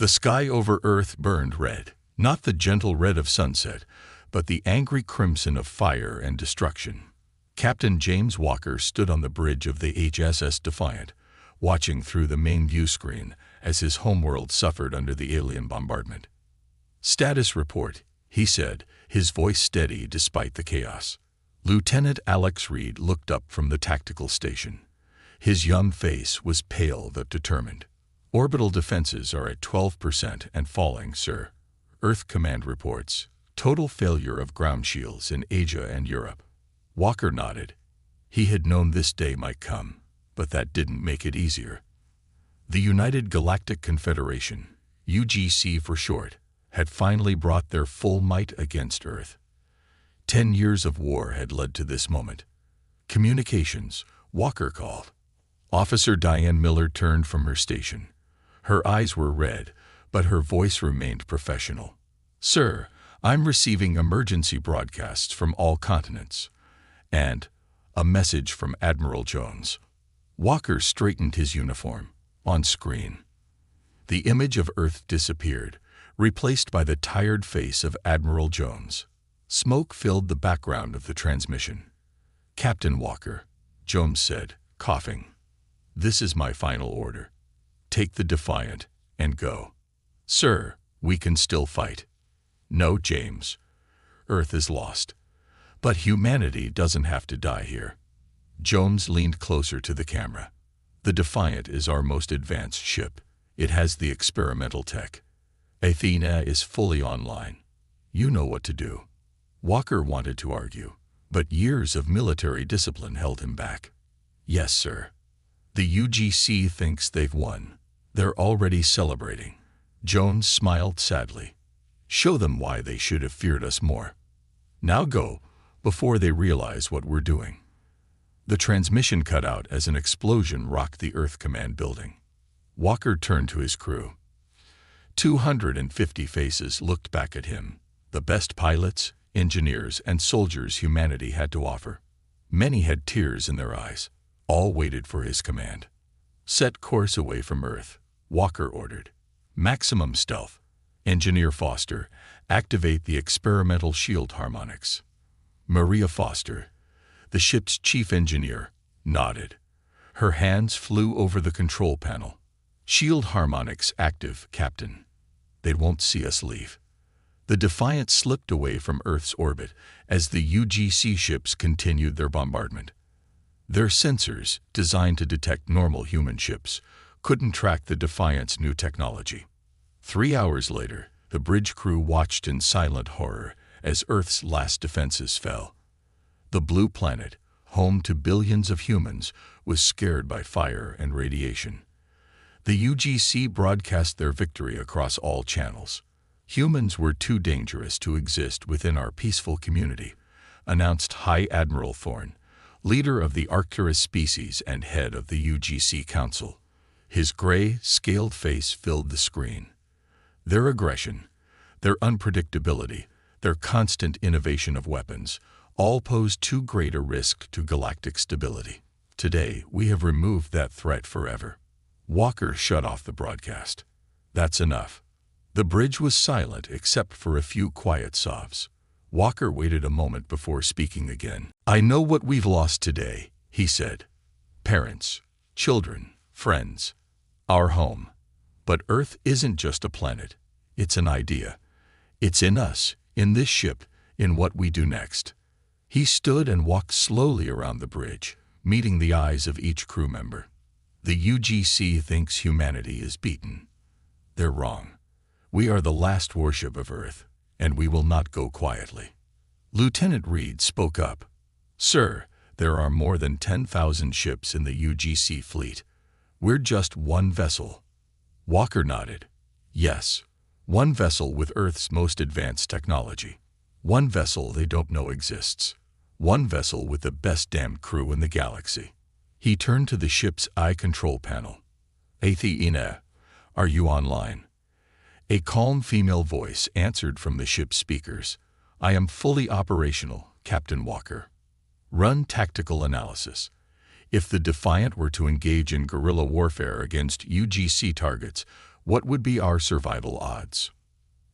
The sky over Earth burned red, not the gentle red of sunset, but the angry crimson of fire and destruction. Captain James Walker stood on the bridge of the HSS Defiant, watching through the main view screen as his homeworld suffered under the alien bombardment. "Status report," he said, his voice steady despite the chaos. Lieutenant Alex Reed looked up from the tactical station. His young face was pale but determined. "Orbital defenses are at 12% and falling, sir. Earth Command reports total failure of ground shields in Asia and Europe." Walker nodded. He had known this day might come, but that didn't make it easier. The United Galactic Confederation, UGC for short, had finally brought their full might against Earth. 10 years of war had led to this moment. "Communications," Walker called. Officer Diane Miller turned from her station. Her eyes were red, but her voice remained professional. "Sir, I'm receiving emergency broadcasts from all continents. And a message from Admiral Jones." Walker straightened his uniform. On screen, the image of Earth disappeared, replaced by the tired face of Admiral Jones. Smoke filled the background of the transmission. "Captain Walker," Jones said, coughing, "this is my final order. Take the Defiant and go." "Sir, we can still fight." "No, James. Earth is lost. But humanity doesn't have to die here." Jones leaned closer to the camera. "The Defiant is our most advanced ship. It has the experimental tech. Athena is fully online. You know what to do." Walker wanted to argue, but years of military discipline held him back. "Yes, sir. The UGC thinks they've won. They're already celebrating." Jones smiled sadly. "Show them why they should have feared us more. Now go, before they realize what we're doing." The transmission cut out as an explosion rocked the Earth Command building. Walker turned to his crew. 250 faces looked back at him, the best pilots, engineers, and soldiers humanity had to offer. Many had tears in their eyes. All waited for his command. "Set course away from Earth," Walker ordered. "Maximum stealth. Engineer Foster, activate the experimental shield harmonics." Maria Foster, the ship's chief engineer, nodded. Her hands flew over the control panel. "Shield harmonics active, Captain. They won't see us leave." The Defiant slipped away from Earth's orbit as the UGC ships continued their bombardment. Their sensors, designed to detect normal human ships, couldn't track the Defiant's new technology. 3 hours later, the bridge crew watched in silent horror as Earth's last defenses fell. The blue planet, home to billions of humans, was scared by fire and radiation. The UGC broadcast their victory across all channels. "Humans were too dangerous to exist within our peaceful community," announced High Admiral Thorne, leader of the Arcturus species and head of the UGC Council. His gray, scaled face filled the screen. Their aggression, their unpredictability, their constant innovation of weapons, all pose too great a risk to galactic stability. Today, we have removed that threat forever. Walker shut off the broadcast. "That's enough." The bridge was silent except for a few quiet sobs. Walker waited a moment before speaking again. "I know what we've lost today," he said. "Parents, children, friends, our home. But Earth isn't just a planet. It's an idea. It's in us, in this ship, in what we do next." He stood and walked slowly around the bridge, meeting the eyes of each crew member. "The UGC thinks humanity is beaten. They're wrong. We are the last warship of Earth, and we will not go quietly." Lieutenant Reed spoke up. "Sir, there are more than 10,000 ships in the UGC fleet. We're just one vessel." Walker nodded. "Yes, one vessel with Earth's most advanced technology. One vessel they don't know exists. One vessel with the best damned crew in the galaxy." He turned to the ship's eye control panel. "Athena, are you online?" A calm female voice answered from the ship's speakers. "I am fully operational, Captain Walker." "Run tactical analysis. If the Defiant were to engage in guerrilla warfare against UGC targets, What would be our survival odds?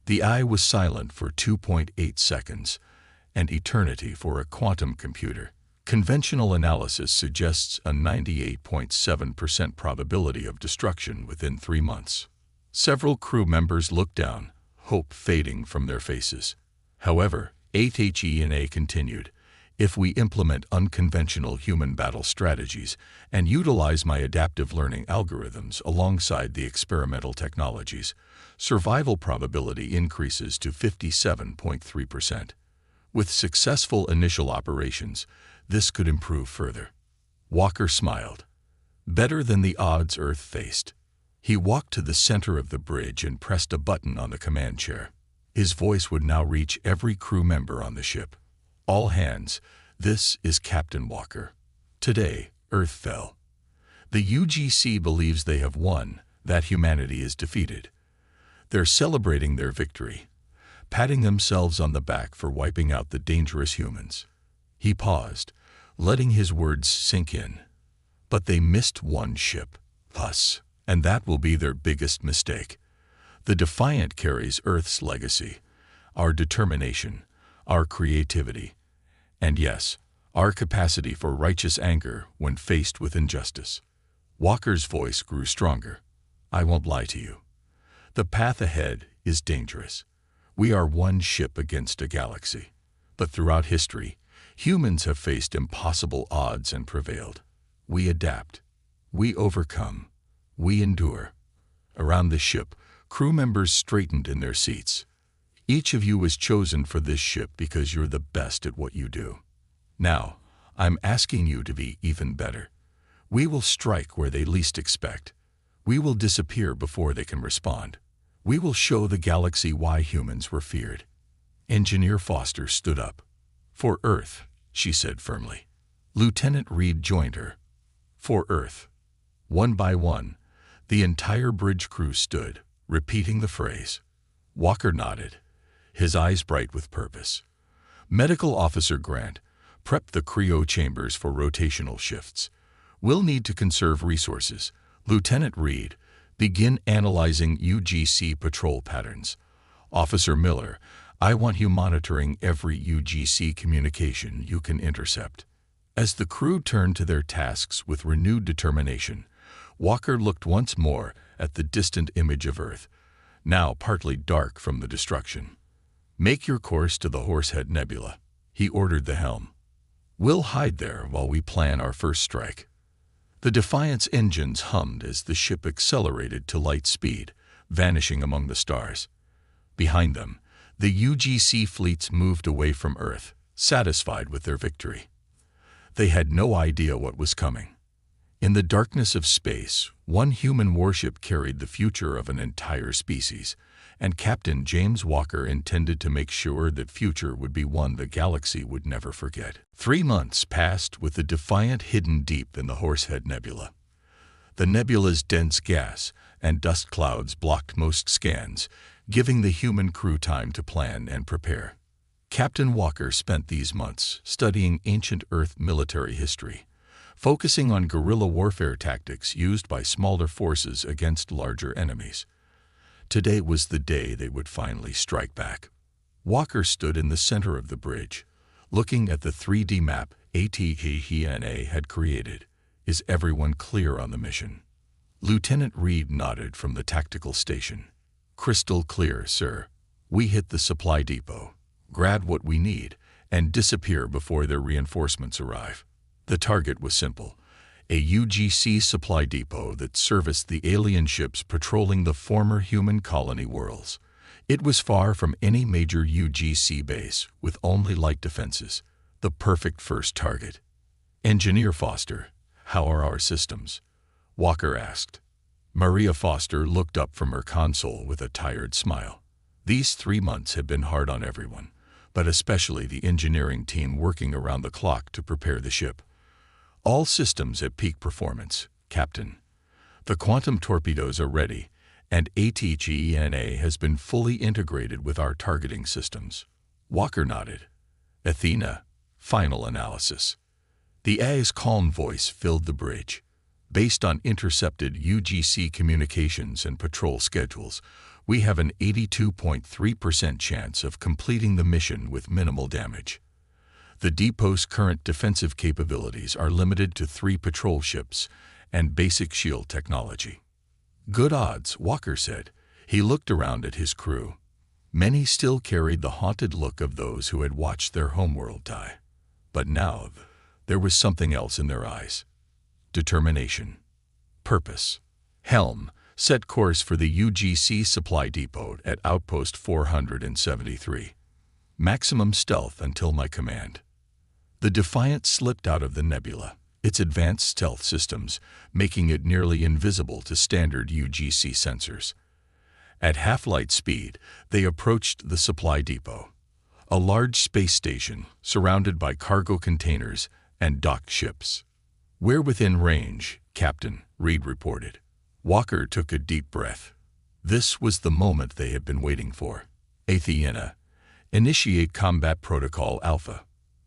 The eye was silent for 2.8 seconds, an eternity for a quantum computer. Conventional analysis suggests a 98.7% probability of destruction within 3 months. Several crew members looked down, hope fading from their faces. However, HFY continued. If we implement unconventional human battle strategies and utilize my adaptive learning algorithms alongside the experimental technologies, survival probability increases to 57.3%. With successful initial operations, this could improve further. Walker smiled. Better than the odds Earth faced. He walked to the center of the bridge and pressed a button on the command chair. His voice would now reach every crew member on the ship. All hands, this is Captain Walker. Today, Earth fell. The UGC believes they have won, that humanity is defeated. They're celebrating their victory, patting themselves on the back for wiping out the dangerous humans. He paused, letting his words sink in. But they missed one ship, us, and that will be their biggest mistake. The Defiant carries Earth's legacy, our determination, our creativity, and yes, our capacity for righteous anger when faced with injustice. Walker's voice grew stronger. I won't lie to you. The path ahead is dangerous. We are one ship against a galaxy. But throughout history, humans have faced impossible odds and prevailed. We adapt. We overcome. We endure. Around the ship, crew members straightened in their seats. Each of you was chosen for this ship because you're the best at what you do. Now, I'm asking you to be even better. We will strike where they least expect. We will disappear before they can respond. We will show the galaxy why humans were feared. Engineer Foster stood up. For Earth, she said firmly. Lieutenant Reed joined her. For Earth. One by one, the entire bridge crew stood, repeating the phrase. Walker nodded, his eyes bright with purpose. Medical Officer Grant, prep the cryo chambers for rotational shifts. We'll need to conserve resources. Lieutenant Reed, begin analyzing UGC patrol patterns. Officer Miller, I want you monitoring every UGC communication you can intercept. As the crew turned to their tasks with renewed determination, Walker looked once more at the distant image of Earth, now partly dark from the destruction. Make your course to the Horsehead Nebula, he ordered the helm. We'll hide there while we plan our first strike. The Defiant's engines hummed as the ship accelerated to light speed, vanishing among the stars. Behind them, the UGC fleets moved away from Earth, satisfied with their victory. They had no idea what was coming. In the darkness of space, one human warship carried the future of an entire species, and Captain James Walker intended to make sure that future would be one the galaxy would never forget. 3 months passed with the Defiant hidden deep in the Horsehead Nebula. The nebula's dense gas and dust clouds blocked most scans, giving the human crew time to plan and prepare. Captain Walker spent these months studying ancient Earth military history, focusing on guerrilla warfare tactics used by smaller forces against larger enemies. Today was the day they would finally strike back. Walker stood in the center of the bridge, looking at the 3D map HFY had created. Is everyone clear on the mission? Lieutenant Reed nodded from the tactical station. Crystal clear, sir. We hit the supply depot, grab what we need, and disappear before their reinforcements arrive. The target was simple. A UGC supply depot that serviced the alien ships patrolling the former human colony worlds. It was far from any major UGC base, with only light defenses. The perfect first target. Engineer Foster, how are our systems? Walker asked. Maria Foster looked up from her console with a tired smile. These 3 months had been hard on everyone, but especially the engineering team working around the clock to prepare the ship. All systems at peak performance, Captain. The quantum torpedoes are ready, and HFY has been fully integrated with our targeting systems. Walker nodded. Athena, final analysis. The A's calm voice filled the bridge. Based on intercepted UGC communications and patrol schedules, we have an 82.3% chance of completing the mission with minimal damage. The depot's current defensive capabilities are limited to 3 patrol ships and basic shield technology. Good odds, Walker said. He looked around at his crew. Many still carried the haunted look of those who had watched their homeworld die. But now, there was something else in their eyes. Determination. Purpose. Helm, set course for the UGC supply depot at Outpost 473. Maximum stealth until my command. The Defiant slipped out of the nebula, its advanced stealth systems making it nearly invisible to standard UGC sensors. At half-light speed, they approached the supply depot, a large space station surrounded by cargo containers and docked ships. "We're within range, Captain," Reed reported. Walker took a deep breath. This was the moment they had been waiting for. Athena, initiate Combat Protocol Alpha.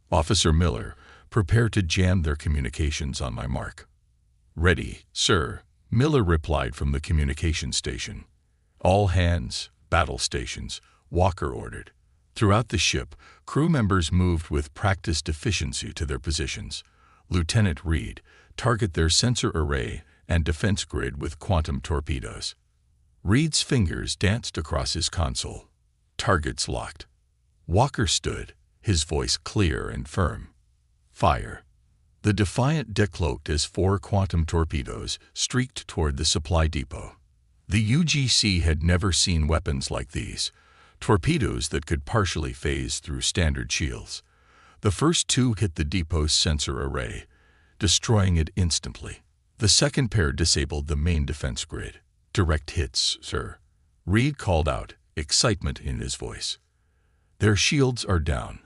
Officer Miller, prepare to jam their communications on my mark. Ready, sir, Miller replied from the communication station. All hands, battle stations, Walker ordered. Throughout the ship, crew members moved with practiced efficiency to their positions. Lieutenant Reed, target their sensor array and defense grid with quantum torpedoes. Reed's fingers danced across his console. Targets locked. Walker stood, his voice clear and firm. Fire. The Defiant decloaked as 4 quantum torpedoes streaked toward the supply depot. The UGC had never seen weapons like these, torpedoes that could partially phase through standard shields. The first 2 hit the depot's sensor array, destroying it instantly. The second pair disabled the main defense grid. Direct hits, sir. Reed called out, excitement in his voice. Their shields are down.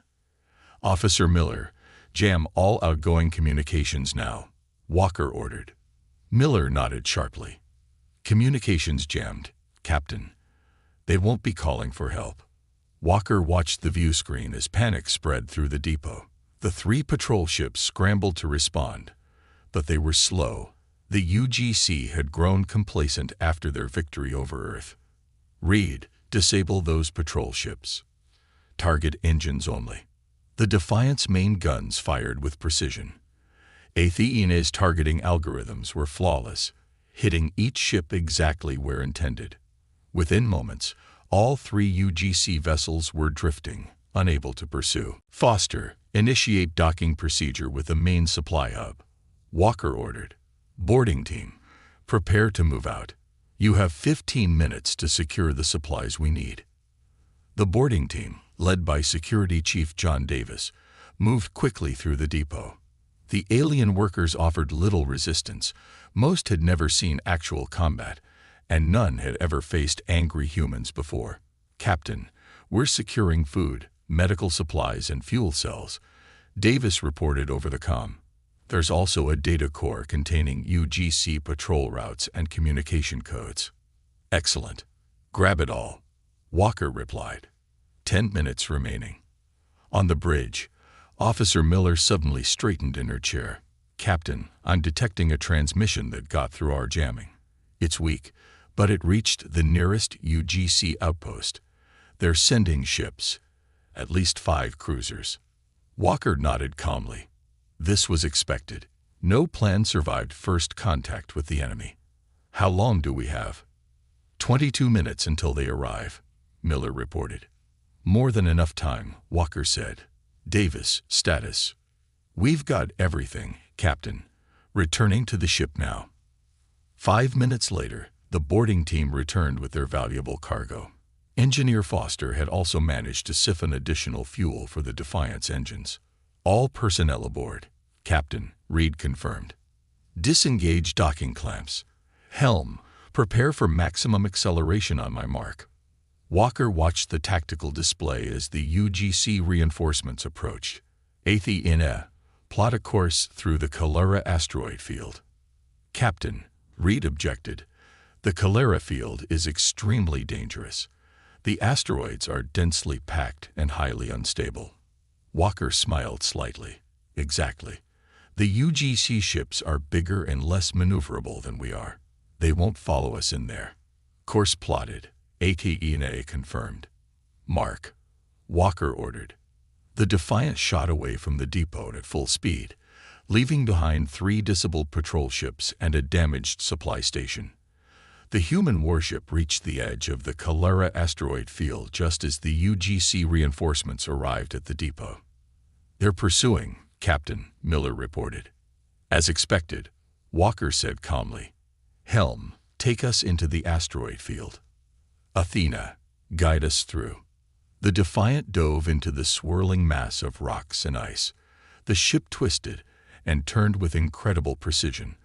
Officer Miller, jam all outgoing communications now, Walker ordered. Miller nodded sharply. Communications jammed, Captain. They won't be calling for help. Walker watched the view screen as panic spread through the depot. The 3 patrol ships scrambled to respond, but they were slow. The UGC had grown complacent after their victory over Earth. Reed, disable those patrol ships. Target engines only. The Defiant's main guns fired with precision. Athena's targeting algorithms were flawless, hitting each ship exactly where intended. Within moments, all 3 UGC vessels were drifting, unable to pursue. Foster, initiate docking procedure with the main supply hub. Walker ordered. Boarding team, prepare to move out. You have 15 minutes to secure the supplies we need. The boarding team, led by Security Chief John Davis, moved quickly through the depot. The alien workers offered little resistance. Most had never seen actual combat, and none had ever faced angry humans before. Captain, we're securing food, medical supplies, and fuel cells, Davis reported over the comm. There's also a data core containing UGC patrol routes and communication codes. Excellent. Grab it all, Walker replied. 10 minutes remaining. On the bridge, Officer Miller suddenly straightened in her chair. Captain, I'm detecting a transmission that got through our jamming. It's weak, but it reached the nearest UGC outpost. They're sending ships, at least 5 cruisers. Walker nodded calmly. This was expected. No plan survived first contact with the enemy. How long do we have? 22 minutes until they arrive, Miller reported. More than enough time, Walker said. Davis, status. We've got everything, Captain. Returning to the ship now. 5 minutes later, the boarding team returned with their valuable cargo. Engineer Foster had also managed to siphon additional fuel for the Defiant's engines. All personnel aboard, Captain, Reed confirmed. Disengage docking clamps. Helm, prepare for maximum acceleration on my mark. Walker watched the tactical display as the UGC reinforcements approached. Athena, plot a course through the Calera asteroid field. Captain, Reed objected. The Calera field is extremely dangerous. The asteroids are densely packed and highly unstable. Walker smiled slightly. Exactly. The UGC ships are bigger and less maneuverable than we are. They won't follow us in there. Course plotted. HFY confirmed. Mark. Walker ordered. The Defiant shot away from the depot at full speed, leaving behind 3 disabled patrol ships and a damaged supply station. The human warship reached the edge of the Calera asteroid field just as the UGC reinforcements arrived at the depot. "They're pursuing," Captain Miller reported. "As expected," Walker said calmly. "Helm, take us into the asteroid field." "Athena, guide us through." The Defiant dove into the swirling mass of rocks and ice. The ship twisted and turned with incredible precision,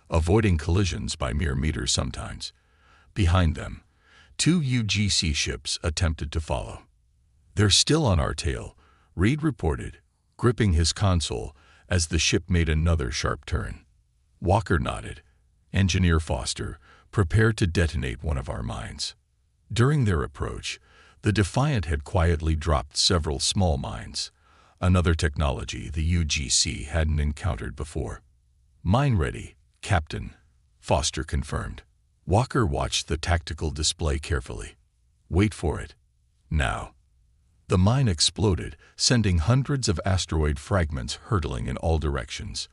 avoiding collisions by mere meters sometimes. Behind them, 2 UGC ships attempted to follow. "They're still on our tail," Reed reported, gripping his console as the ship made another sharp turn. Walker nodded. "Engineer Foster, prepare to detonate one of our mines." During their approach, the Defiant had quietly dropped several small mines, another technology the UGC hadn't encountered before. "Mine ready, Captain," Foster confirmed. Walker watched the tactical display carefully. "Wait for it. Now." The mine exploded, sending hundreds of asteroid fragments hurtling in all directions.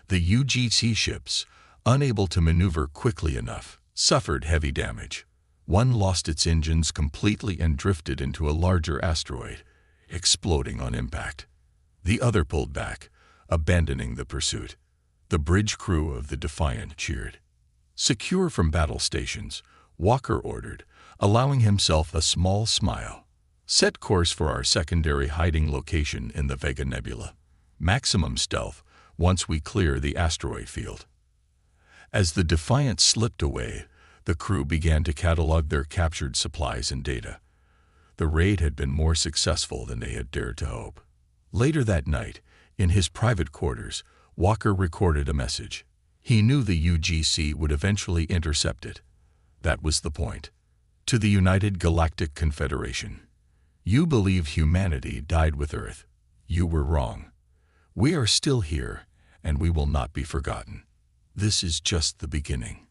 The UGC ships, unable to maneuver quickly enough, suffered heavy damage. One lost its engines completely and drifted into a larger asteroid, exploding on impact. The other pulled back, abandoning the pursuit. The bridge crew of the Defiant cheered. "Secure from battle stations," Walker ordered, allowing himself a small smile. "Set course for our secondary hiding location in the Vega Nebula. Maximum stealth once we clear the asteroid field." As the Defiant slipped away, the crew began to catalog their captured supplies and data. The raid had been more successful than they had dared to hope. Later that night, in his private quarters, Walker recorded a message. He knew the UGC would eventually intercept it. That was the point. To the United Galactic Confederation. "You believe humanity died with Earth. You were wrong. We are still here, and we will not be forgotten. This is just the beginning."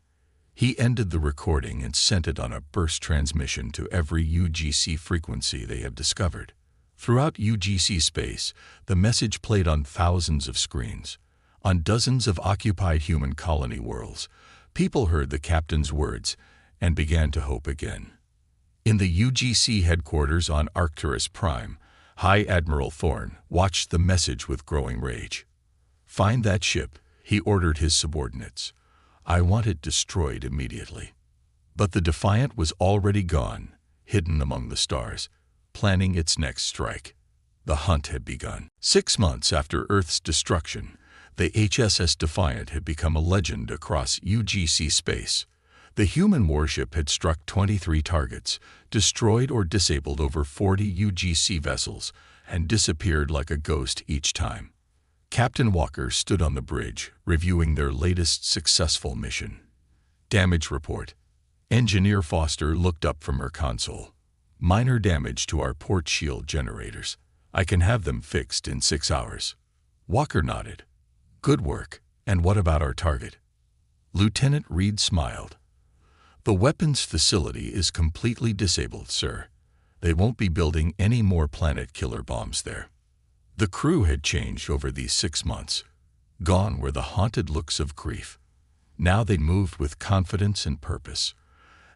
He ended the recording and sent it on a burst transmission to every UGC frequency they have discovered. Throughout UGC space, the message played on thousands of screens. On dozens of occupied human colony worlds, people heard the captain's words and began to hope again. In the UGC headquarters on Arcturus Prime, High Admiral Thorne watched the message with growing rage. "Find that ship," he ordered his subordinates. "I want it destroyed immediately." But the Defiant was already gone, hidden among the stars, planning its next strike. The hunt had begun. 6 months after Earth's destruction, the HSS Defiant had become a legend across UGC space. The human warship had struck 23 targets, destroyed or disabled over 40 UGC vessels, and disappeared like a ghost each time. Captain Walker stood on the bridge, reviewing their latest successful mission. Damage report. Engineer Foster looked up from her console. "Minor damage to our port shield generators. I can have them fixed in 6 hours." Walker nodded. "Good work. And what about our target?" Lieutenant Reed smiled. "The weapons facility is completely disabled, sir. They won't be building any more planet-killer bombs there." The crew had changed over these 6 months. Gone were the haunted looks of grief. Now they moved with confidence and purpose.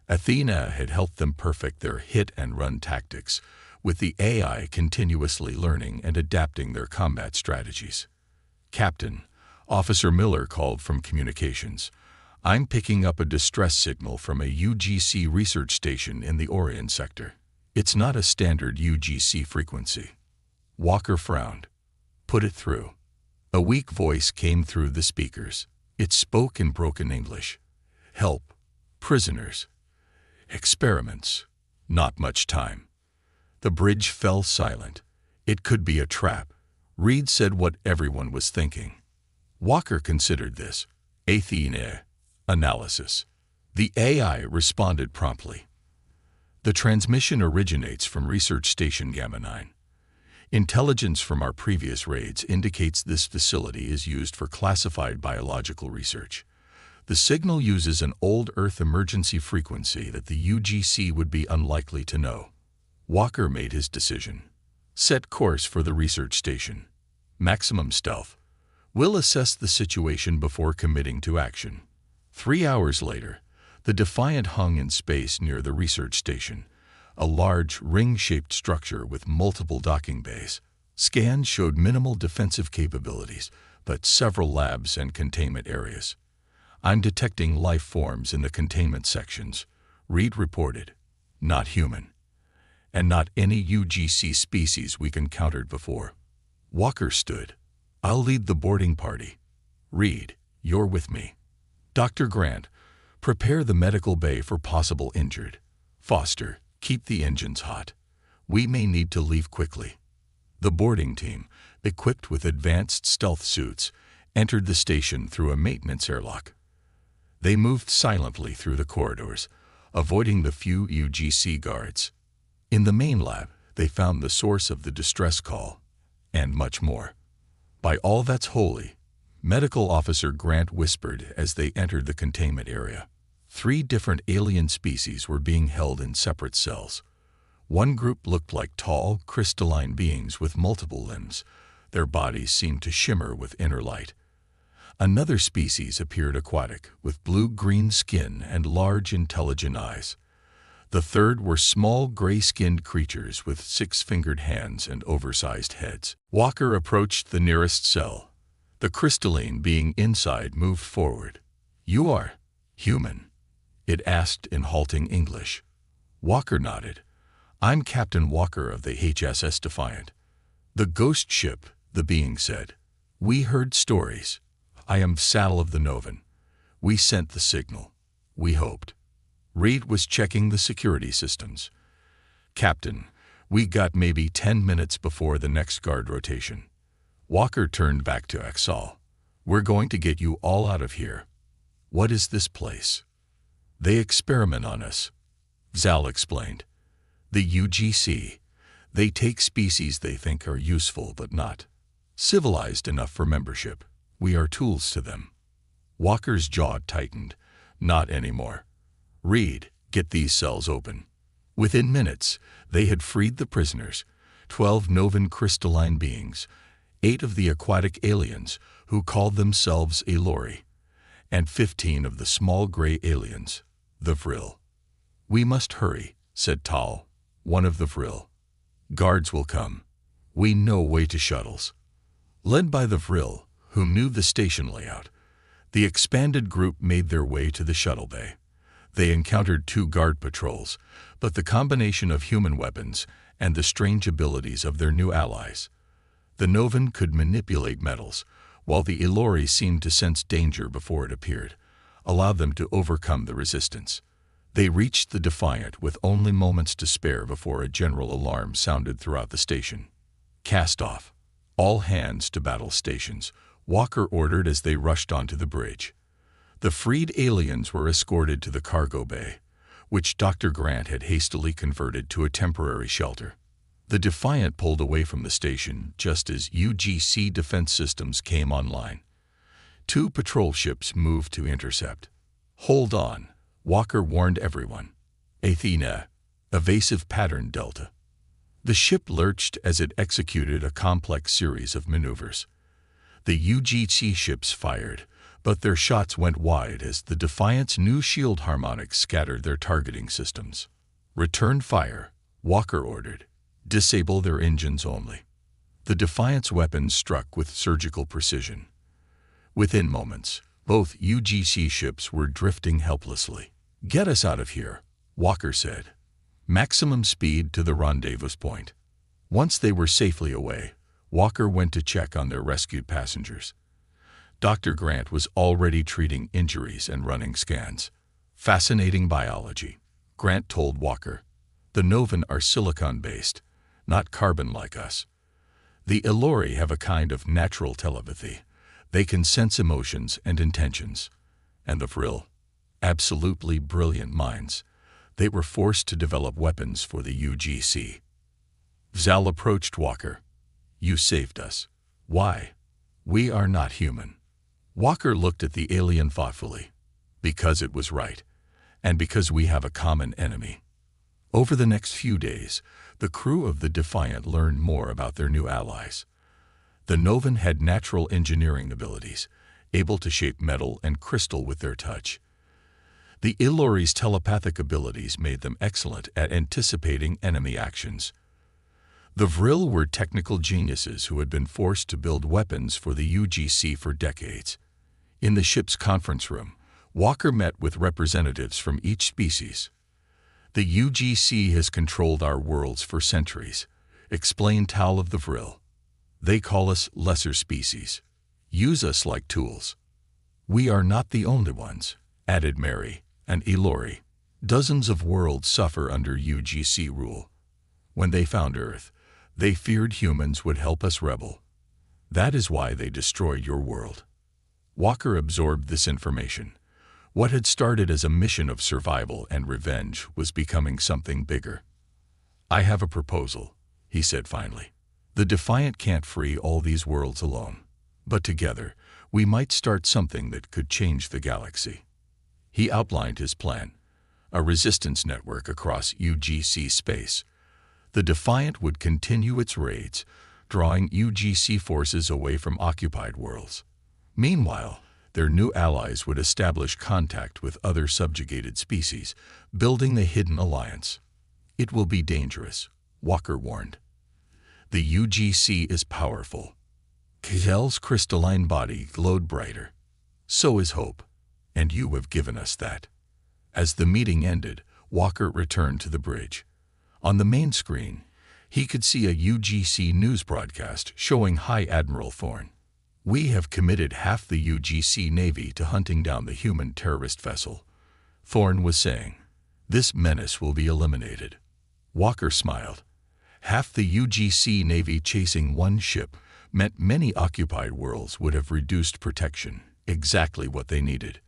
Athena had helped them perfect their hit-and-run tactics, with the AI continuously learning and adapting their combat strategies. "Captain," Officer Miller called from communications, "I'm picking up a distress signal from a UGC research station in the Orion sector. It's not a standard UGC frequency." Walker frowned. "Put it through." A weak voice came through the speakers. It spoke in broken English. "Help. Prisoners. Experiments. Not much time." The bridge fell silent. It could be a trap. Reed said what everyone was thinking. Walker considered this. Athena. Analysis. The AI responded promptly. "The transmission originates from Research Station Gamma 9. Intelligence from our previous raids indicates this facility is used for classified biological research. The signal uses an old Earth emergency frequency that the UGC would be unlikely to know. Walker made his decision. Set course for the research station. Maximum stealth. We'll assess the situation before committing to action. 3 hours later, the Defiant hung in space near the research station, a large, ring-shaped structure with multiple docking bays. Scans showed minimal defensive capabilities, but several labs and containment areas. "I'm detecting life forms in the containment sections," Reed reported. "Not human. And not any UGC species we've encountered before." Walker stood. "I'll lead the boarding party. Reed, you're with me. Dr. Grant, prepare the medical bay for possible injured. Foster, keep the engines hot. We may need to leave quickly." The boarding team, equipped with advanced stealth suits, entered the station through a maintenance airlock. They moved silently through the corridors, avoiding the few UGC guards. In the main lab, they found the source of the distress call, and much more. "By all that's holy," Medical Officer Grant whispered as they entered the containment area. 3 different alien species were being held in separate cells. One group looked like tall, crystalline beings with multiple limbs. Their bodies seemed to shimmer with inner light. Another species appeared aquatic, with blue-green skin and large, intelligent eyes. The third were small, gray-skinned creatures with 6-fingered hands and oversized heads. Walker approached the nearest cell. The crystalline being inside moved forward. "You are human?" it asked in halting English. Walker nodded. "I'm Captain Walker of the HSS Defiant." "The ghost ship," the being said. "We heard stories. I am Sal of the Novan. We sent the signal. We hoped." Reed was checking the security systems. "Captain, we got maybe 10 minutes before the next guard rotation." Walker turned back to Axel. "We're going to get you all out of here." "What is this place?" "They experiment on us," Zal explained. "The UGC. They take species they think are useful but not civilized enough for membership. We are tools to them." Walker's jaw tightened. "Not anymore. Reed, get these cells open." Within minutes, they had freed the prisoners, 12 Novan crystalline beings, 8 of the aquatic aliens, who called themselves Elori, and 15 of the small gray aliens, the Vril. "We must hurry," said Tal, one of the Vril. "Guards will come. We know way to shuttles." Led by the Vril, who knew the station layout, the expanded group made their way to the shuttle bay. They encountered 2 guard patrols, but the combination of human weapons and the strange abilities of their new allies. The Novan could manipulate metals, while the Elori seemed to sense danger before it appeared, allowed them to overcome the resistance. They reached the Defiant with only moments to spare before a general alarm sounded throughout the station. "Cast off. All hands to battle stations," Walker ordered as they rushed onto the bridge. The freed aliens were escorted to the cargo bay, which Dr. Grant had hastily converted to a temporary shelter. The Defiant pulled away from the station just as UGC defense systems came online. 2 patrol ships moved to intercept. "Hold on," Walker warned everyone. "Athena, evasive pattern Delta." The ship lurched as it executed a complex series of maneuvers. The UGC ships fired, but their shots went wide as the Defiant's new shield harmonics scattered their targeting systems. "Return fire," Walker ordered. "Disable their engines only." The Defiant's weapons struck with surgical precision. Within moments, both UGC ships were drifting helplessly. "Get us out of here," Walker said. "Maximum speed to the rendezvous point." Once they were safely away, Walker went to check on their rescued passengers. Dr. Grant was already treating injuries and running scans. "Fascinating biology," Grant told Walker. "The Novan are silicon-based, not carbon like us. The Elori have a kind of natural telepathy. They can sense emotions and intentions. And the Vril, absolutely brilliant minds. They were forced to develop weapons for the UGC." Zal approached Walker. You saved us. Why? We are not human. Walker looked at the alien thoughtfully. Because it was right, and because we have a common enemy. Over the next few days, the crew of the Defiant learned more about their new allies. The Novan had natural engineering abilities, able to shape metal and crystal with their touch. The Ilori's telepathic abilities made them excellent at anticipating enemy actions. The Vril were technical geniuses who had been forced to build weapons for the UGC for decades. In the ship's conference room, Walker met with representatives from each species. The UGC has controlled our worlds for centuries, explained Tal of the Vril. They call us lesser species. Use us like tools. We are not the only ones, added Mary and Ilori. Dozens of worlds suffer under UGC rule. When they found Earth, they feared humans would help us rebel. That is why they destroyed your world. Walker absorbed this information. What had started as a mission of survival and revenge was becoming something bigger. I have a proposal, he said finally. The Defiant can't free all these worlds alone, but together we might start something that could change the galaxy. He outlined his plan, a resistance network across UGC space. The Defiant would continue its raids, drawing UGC forces away from occupied worlds. Meanwhile, their new allies would establish contact with other subjugated species, building the hidden alliance. It will be dangerous, Walker warned. The UGC is powerful. Kazel's crystalline body glowed brighter. So is hope, and you have given us that. As the meeting ended, Walker returned to the bridge. On the main screen, he could see a UGC news broadcast showing High Admiral Thorne. We have committed half the UGC Navy to hunting down the human terrorist vessel, Thorne was saying. This menace will be eliminated. Walker smiled. Half the UGC Navy chasing one ship meant many occupied worlds would have reduced protection, exactly what they needed.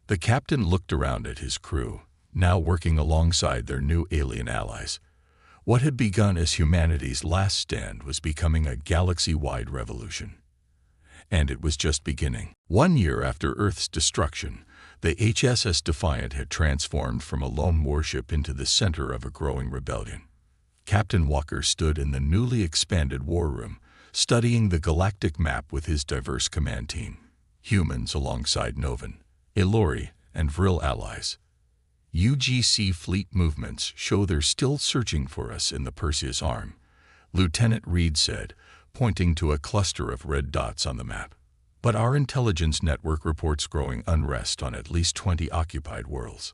The captain looked around at his crew, now working alongside their new alien allies. What had begun as humanity's last stand was becoming a galaxy-wide revolution. And it was just beginning. 1 year after Earth's destruction, the HSS Defiant had transformed from a lone warship into the center of a growing rebellion. Captain Walker stood in the newly expanded war room, studying the galactic map with his diverse command team. Humans alongside Novan, Ilori, and Vril allies. UGC fleet movements show they're still searching for us in the Perseus Arm, Lieutenant Reed said, pointing to a cluster of red dots on the map. But our intelligence network reports growing unrest on at least 20 occupied worlds.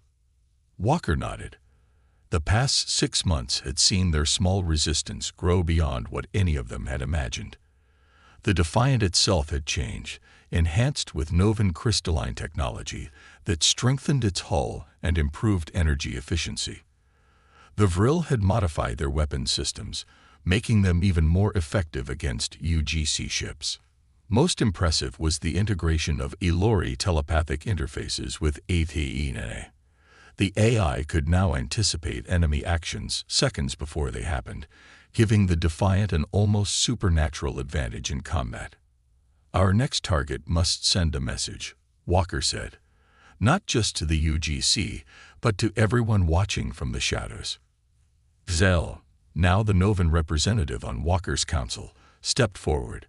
Walker nodded. The past 6 months had seen their small resistance grow beyond what any of them had imagined. The Defiant itself had changed, enhanced with Novan crystalline technology that strengthened its hull and improved energy efficiency. The Vril had modified their weapon systems, making them even more effective against UGC ships. Most impressive was the integration of Ilori telepathic interfaces with HFY. The AI could now anticipate enemy actions seconds before they happened, giving the Defiant an almost supernatural advantage in combat. Our next target must send a message, Walker said, not just to the UGC, but to everyone watching from the shadows. Zell, now the Novan representative on Walker's council, stepped forward.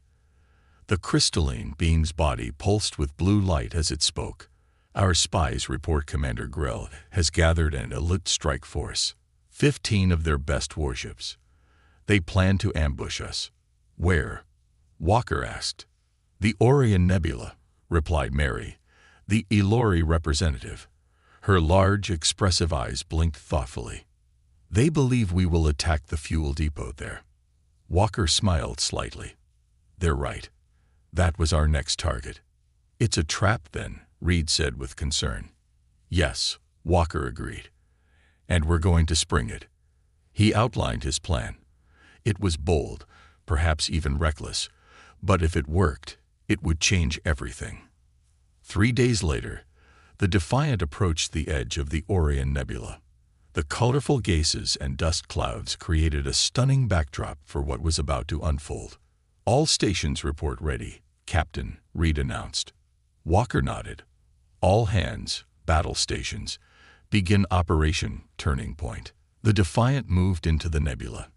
The crystalline being's body pulsed with blue light as it spoke. Our spies report Commander Grell has gathered an elite strike force, 15 of their best warships. They plan to ambush us. Where? Walker asked. The Orion Nebula, replied Mary, the Ilori representative. Her large, expressive eyes blinked thoughtfully. They believe we will attack the fuel depot there. Walker smiled slightly. They're right. That was our next target. It's a trap then, Reed said with concern. Yes, Walker agreed. And we're going to spring it. He outlined his plan. It was bold, perhaps even reckless, but if it worked, it would change everything. 3 days later, the Defiant approached the edge of the Orion Nebula. The colorful gases and dust clouds created a stunning backdrop for what was about to unfold. All stations report ready, Captain, Reed announced. Walker nodded. All hands, battle stations, begin Operation Turning Point. The Defiant moved into the nebula,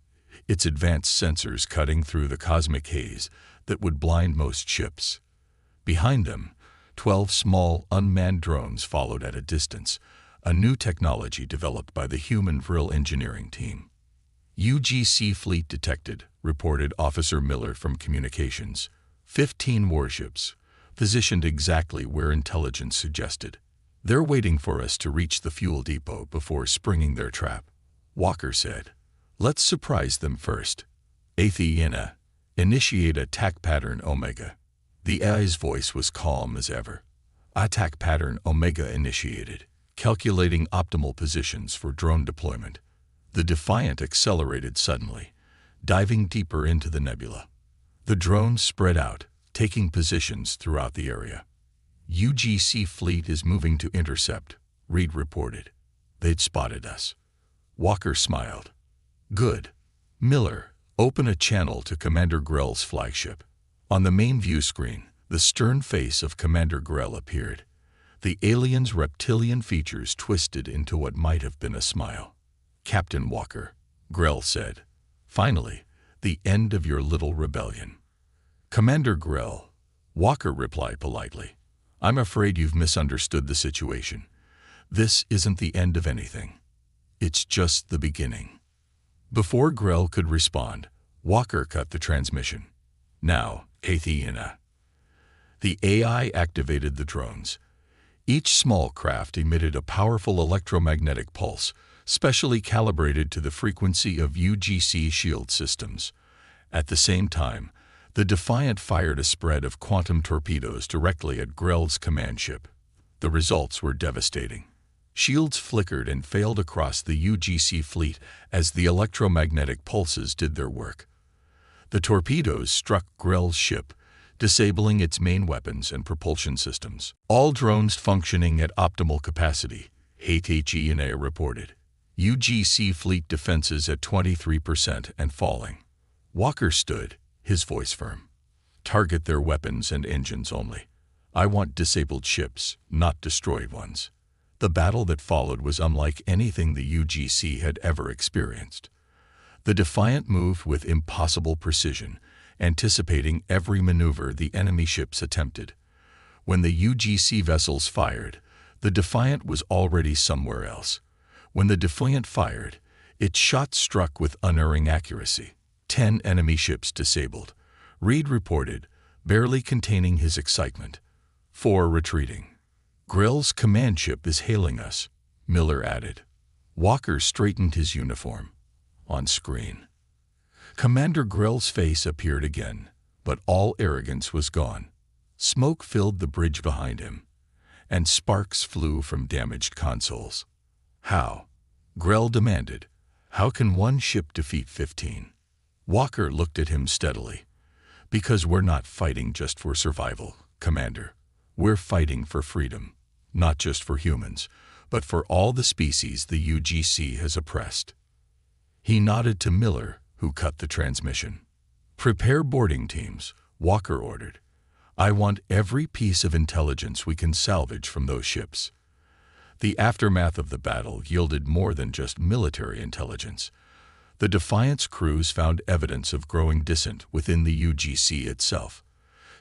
its advanced sensors cutting through the cosmic haze that would blind most ships. Behind them, 12 small, unmanned drones followed at a distance, a new technology developed by the human Vril engineering team. UGC fleet detected, reported Officer Miller from Communications. 15 warships, positioned exactly where intelligence suggested. They're waiting for us to reach the fuel depot before springing their trap, Walker said. Let's surprise them first. Athena, initiate attack pattern Omega. The AI's voice was calm as ever. Attack pattern Omega initiated, calculating optimal positions for drone deployment. The Defiant accelerated suddenly, diving deeper into the nebula. The drones spread out, taking positions throughout the area. UGC fleet is moving to intercept, Reed reported. They'd spotted us. Walker smiled. Good. Miller, open a channel to Commander Grell's flagship. On the main view screen, the stern face of Commander Grell appeared. The alien's reptilian features twisted into what might have been a smile. Captain Walker, Grell said. Finally, the end of your little rebellion. Commander Grell, Walker replied politely. I'm afraid you've misunderstood the situation. This isn't the end of anything. It's just the beginning. Before Grell could respond, Walker cut the transmission. Now, Athena. The AI activated the drones. Each small craft emitted a powerful electromagnetic pulse, specially calibrated to the frequency of UGC shield systems. At the same time, the Defiant fired a spread of quantum torpedoes directly at Grell's command ship. The results were devastating. Shields flickered and failed across the UGC fleet as the electromagnetic pulses did their work. The torpedoes struck Grell's ship, disabling its main weapons and propulsion systems. All drones functioning at optimal capacity, HFY reported. UGC fleet defenses at 23% and falling. Walker stood, his voice firm. Target their weapons and engines only. I want disabled ships, not destroyed ones. The battle that followed was unlike anything the UGC had ever experienced. The Defiant moved with impossible precision, anticipating every maneuver the enemy ships attempted. When the UGC vessels fired, the Defiant was already somewhere else. When the Defiant fired, its shot struck with unerring accuracy. 10 enemy ships disabled, Reed reported, barely containing his excitement. 4 retreating. Grell's command ship is hailing us, Miller added. Walker straightened his uniform. On screen, Commander Grell's face appeared again, but all arrogance was gone. Smoke filled the bridge behind him, and sparks flew from damaged consoles. How? Grell demanded. How can one ship defeat 15? Walker looked at him steadily. Because we're not fighting just for survival, Commander. We're fighting for freedom, not just for humans, but for all the species the UGC has oppressed. He nodded to Miller, who cut the transmission. Prepare boarding teams, Walker ordered. I want every piece of intelligence we can salvage from those ships. The aftermath of the battle yielded more than just military intelligence. The Defiant's crews found evidence of growing dissent within the UGC itself.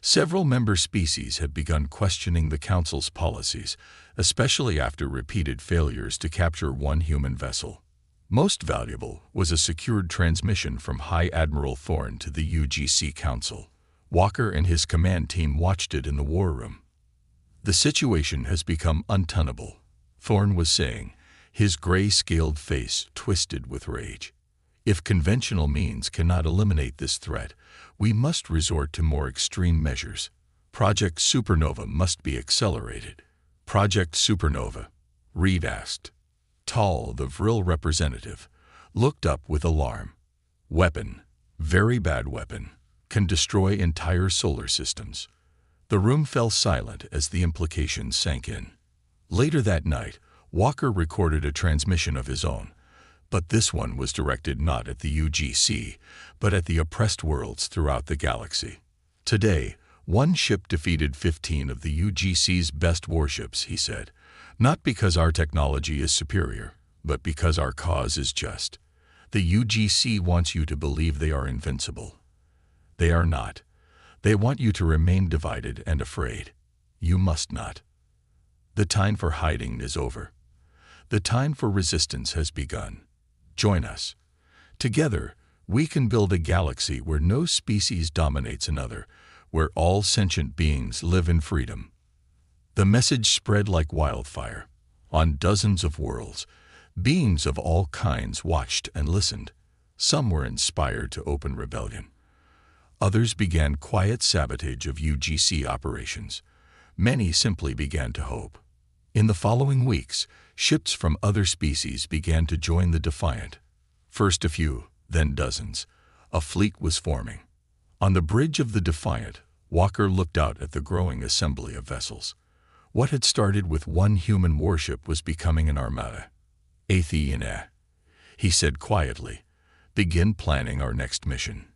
Several member species had begun questioning the Council's policies, especially after repeated failures to capture one human vessel. Most valuable was a secured transmission from High Admiral Thorne to the UGC Council. Walker and his command team watched it in the war room. The situation has become untenable, Thorne was saying, his gray-scaled face twisted with rage. If conventional means cannot eliminate this threat, we must resort to more extreme measures. Project Supernova must be accelerated. Project Supernova, Reed asked. Tall, the Vril representative, looked up with alarm. Weapon, very bad weapon, can destroy entire solar systems. The room fell silent as the implications sank in. Later that night, Walker recorded a transmission of his own, But this one was directed not at the UGC, but at the oppressed worlds throughout the galaxy. Today, one ship defeated 15 of the UGC's best warships, he said, not because our technology is superior, but because our cause is just. The UGC wants you to believe they are invincible. They are not. They want you to remain divided and afraid. You must not. The time for hiding is over. The time for resistance has begun. Join us. Together, we can build a galaxy where no species dominates another, where all sentient beings live in freedom. The message spread like wildfire. On dozens of worlds, beings of all kinds watched and listened. Some were inspired to open rebellion. Others began quiet sabotage of UGC operations. Many simply began to hope. In the following weeks, ships from other species began to join the Defiant. First a few, then dozens. A fleet was forming. On the bridge of the Defiant, Walker looked out at the growing assembly of vessels. What had started with one human warship was becoming an armada. Athena, he said quietly, begin planning our next mission.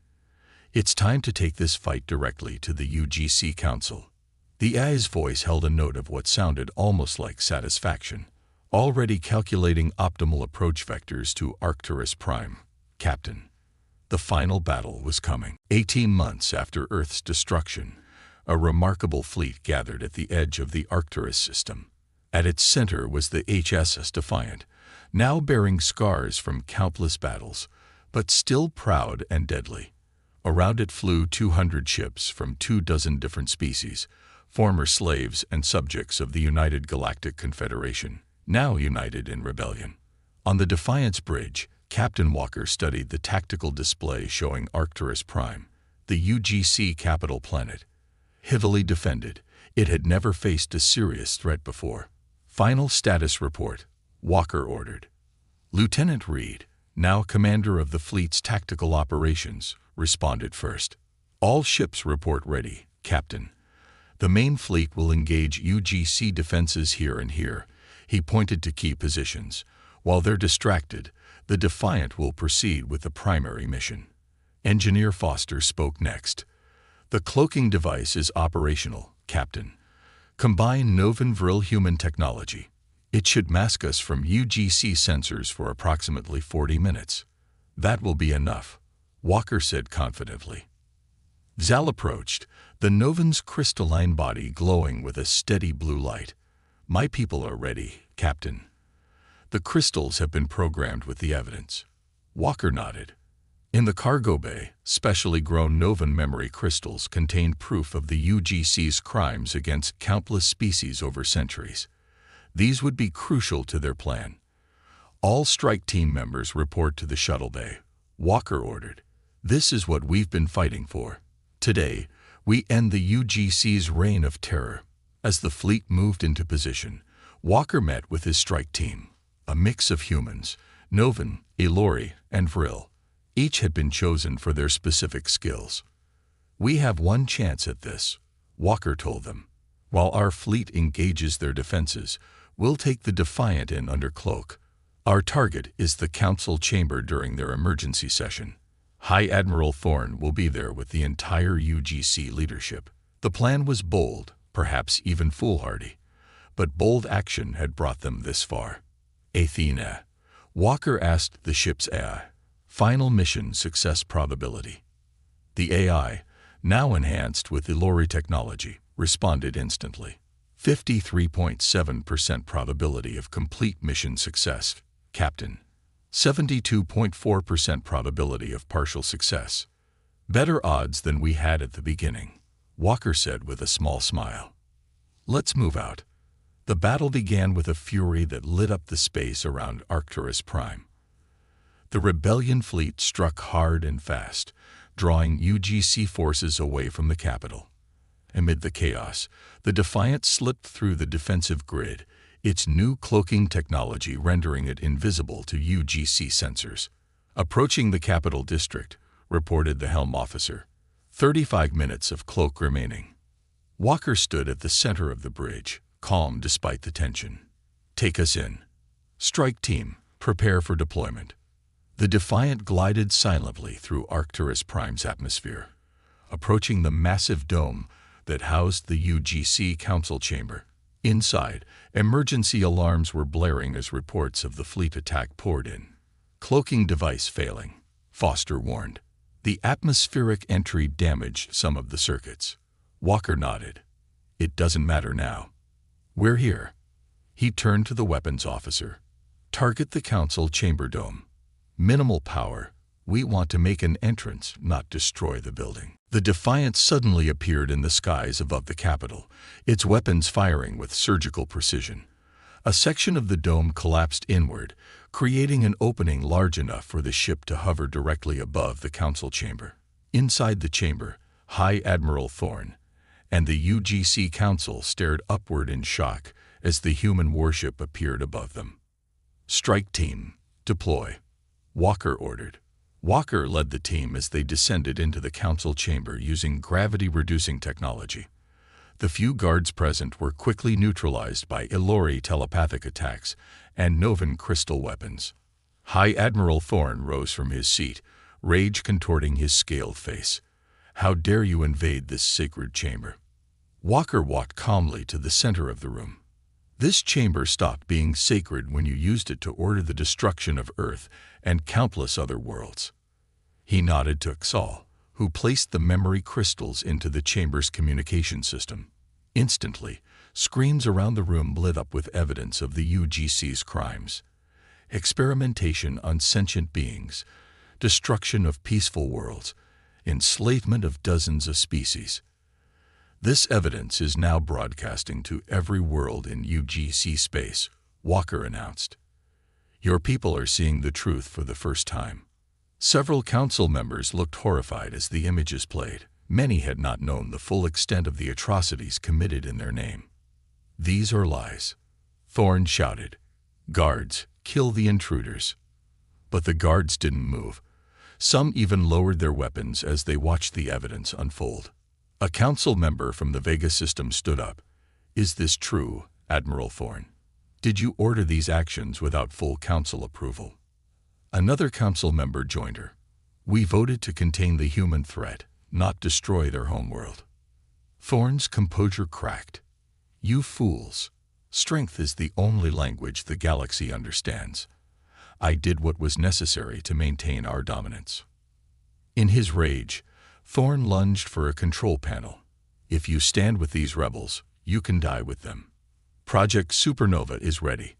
It's time to take this fight directly to the UGC Council. The AI's voice held a note of what sounded almost like satisfaction. Already calculating optimal approach vectors to Arcturus Prime. Captain. The final battle was coming. 18 months after Earth's destruction, a remarkable fleet gathered at the edge of the Arcturus system. At its center was the HSS Defiant, now bearing scars from countless battles, but still proud and deadly. Around it flew 200 ships from 24 different species, former slaves and subjects of the United Galactic Confederation, now united in rebellion. On the Defiance Bridge, Captain Walker studied the tactical display showing Arcturus Prime, the UGC capital planet. Heavily defended, it had never faced a serious threat before. Final status report, Walker ordered. Lieutenant Reed, now commander of the fleet's tactical operations, responded first. All ships report ready, Captain. The main fleet will engage UGC defenses here and here. He pointed to key positions. While they're distracted, the Defiant will proceed with the primary mission. Engineer Foster spoke next. The cloaking device is operational, Captain. Combine Novan Vril human technology. It should mask us from UGC sensors for approximately 40 minutes. That will be enough, Walker said confidently. Zal approached, the Novan's crystalline body glowing with a steady blue light. My people are ready, Captain. The crystals have been programmed with the evidence. Walker nodded. In the cargo bay, specially grown Novan memory crystals contained proof of the UGC's crimes against countless species over centuries. These would be crucial to their plan. All strike team members report to the shuttle bay, Walker ordered. This is what we've been fighting for. Today, we end the UGC's reign of terror. As the fleet moved into position, Walker met with his strike team, a mix of humans, Novan, Ilori, and Vril. Each had been chosen for their specific skills. We have one chance at this, Walker told them. While our fleet engages their defenses, we'll take the Defiant in under cloak. Our target is the council chamber during their emergency session. High Admiral Thorne will be there with the entire UGC leadership. The plan was bold, perhaps even foolhardy, but bold action had brought them this far. Athena. Walker asked the ship's AI. Final mission success probability. The AI, now enhanced with Ilori technology, responded instantly. 53.7% probability of complete mission success, Captain. 72.4% probability of partial success. Better odds than we had at the beginning, Walker said with a small smile. Let's move out. The battle began with a fury that lit up the space around Arcturus Prime. The rebellion fleet struck hard and fast, drawing UGC forces away from the capital. Amid the chaos, the Defiant slipped through the defensive grid, its new cloaking technology rendering it invisible to UGC sensors. Approaching the capital district, reported the helm officer. 35 minutes of cloak remaining. Walker stood at the center of the bridge, calm despite the tension. Take us in. Strike team, prepare for deployment. The Defiant glided silently through Arcturus Prime's atmosphere, approaching the massive dome that housed the UGC Council chamber. Inside, emergency alarms were blaring as reports of the fleet attack poured in. Cloaking device failing, Foster warned. The atmospheric entry damaged some of the circuits. Walker nodded. It doesn't matter now. We're here. He turned to the weapons officer. Target the council chamber dome. Minimal power. We want to make an entrance, not destroy the building. The Defiant suddenly appeared in the skies above the Capitol, its weapons firing with surgical precision. A section of the dome collapsed inward, creating an opening large enough for the ship to hover directly above the council chamber. Inside the chamber, High Admiral Thorne and the UGC Council stared upward in shock as the human warship appeared above them. Strike team, deploy, Walker ordered. Walker led the team as they descended into the council chamber using gravity-reducing technology. The few guards present were quickly neutralized by Ilori telepathic attacks and Novan crystal weapons. High Admiral Thorne rose from his seat, rage contorting his scaled face. How dare you invade this sacred chamber? Walker walked calmly to the center of the room. This chamber stopped being sacred when you used it to order the destruction of Earth and countless other worlds. He nodded to Xal, who placed the memory crystals into the chamber's communication system. Instantly, screens around the room lit up with evidence of the UGC's crimes. Experimentation on sentient beings, destruction of peaceful worlds, enslavement of dozens of species. This evidence is now broadcasting to every world in UGC space, Walker announced. Your people are seeing the truth for the first time. Several council members looked horrified as the images played. Many had not known the full extent of the atrocities committed in their name. These are lies, Thorne shouted. Guards, kill the intruders. But the guards didn't move. Some even lowered their weapons as they watched the evidence unfold. A council member from the Vega system stood up. Is this true, Admiral Thorne? Did you order these actions without full council approval? Another council member joined her. We voted to contain the human threat, not destroy their homeworld. Thorne's composure cracked. You fools. Strength is the only language the galaxy understands. I did what was necessary to maintain our dominance. In his rage, Thorne lunged for a control panel. If you stand with these rebels, you can die with them. Project Supernova is ready.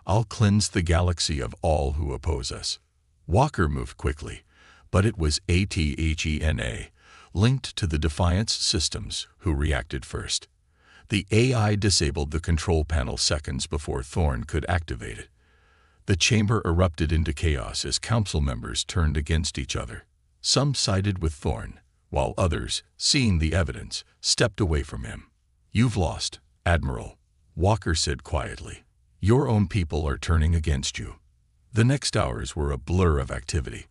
I'll cleanse the galaxy of all who oppose us. Walker moved quickly, but it was Athena, linked to the Defiance systems, who reacted first. The AI disabled the control panel seconds before Thorne could activate it. The chamber erupted into chaos as council members turned against each other. Some sided with Thorne, while others, seeing the evidence, stepped away from him. You've lost, Admiral, Walker said quietly. Your own people are turning against you. The next hours were a blur of activity.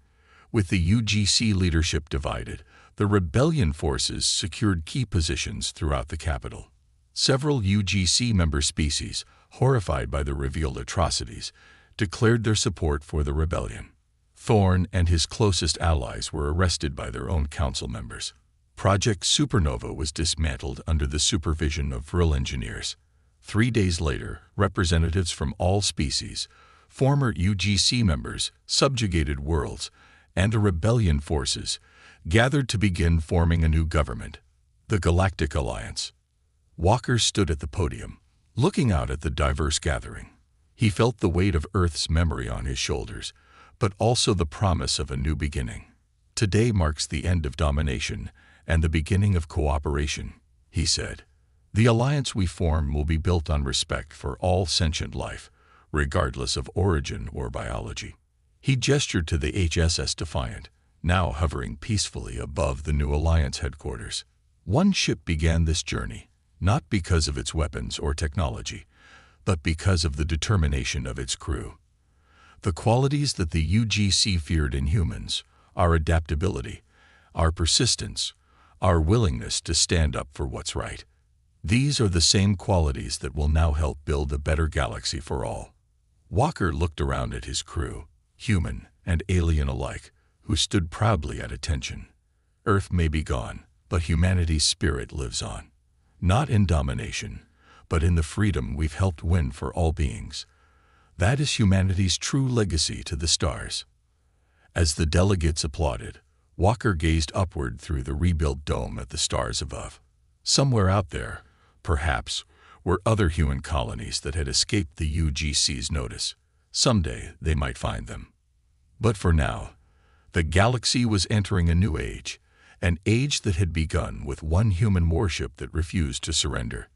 With the UGC leadership divided, the rebellion forces secured key positions throughout the capital. Several UGC member species, horrified by the revealed atrocities, declared their support for the rebellion. Thorne and his closest allies were arrested by their own council members. Project Supernova was dismantled under the supervision of Vril engineers. 3 days later, representatives from all species, former UGC members, subjugated worlds, and rebellion forces gathered to begin forming a new government, the Galactic Alliance. Walker stood at the podium, looking out at the diverse gathering. He felt the weight of Earth's memory on his shoulders, but also the promise of a new beginning. Today marks the end of domination and the beginning of cooperation, he said. The alliance we form will be built on respect for all sentient life, regardless of origin or biology. He gestured to the HSS Defiant, now hovering peacefully above the new alliance headquarters. One ship began this journey, not because of its weapons or technology, but because of the determination of its crew. The qualities that the UGC feared in humans, our adaptability, our persistence, our willingness to stand up for what's right. These are the same qualities that will now help build a better galaxy for all. Walker looked around at his crew. human and alien alike, who stood proudly at attention. Earth may be gone, but humanity's spirit lives on. Not in domination, but in the freedom we've helped win for all beings. That is humanity's true legacy to the stars. As the delegates applauded, Walker gazed upward through the rebuilt dome at the stars above. Somewhere out there, perhaps, were other human colonies that had escaped the UGC's notice. Someday they might find them. But for now, the galaxy was entering a new age, an age that had begun with one human warship that refused to surrender.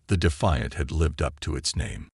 The Defiant had lived up to its name.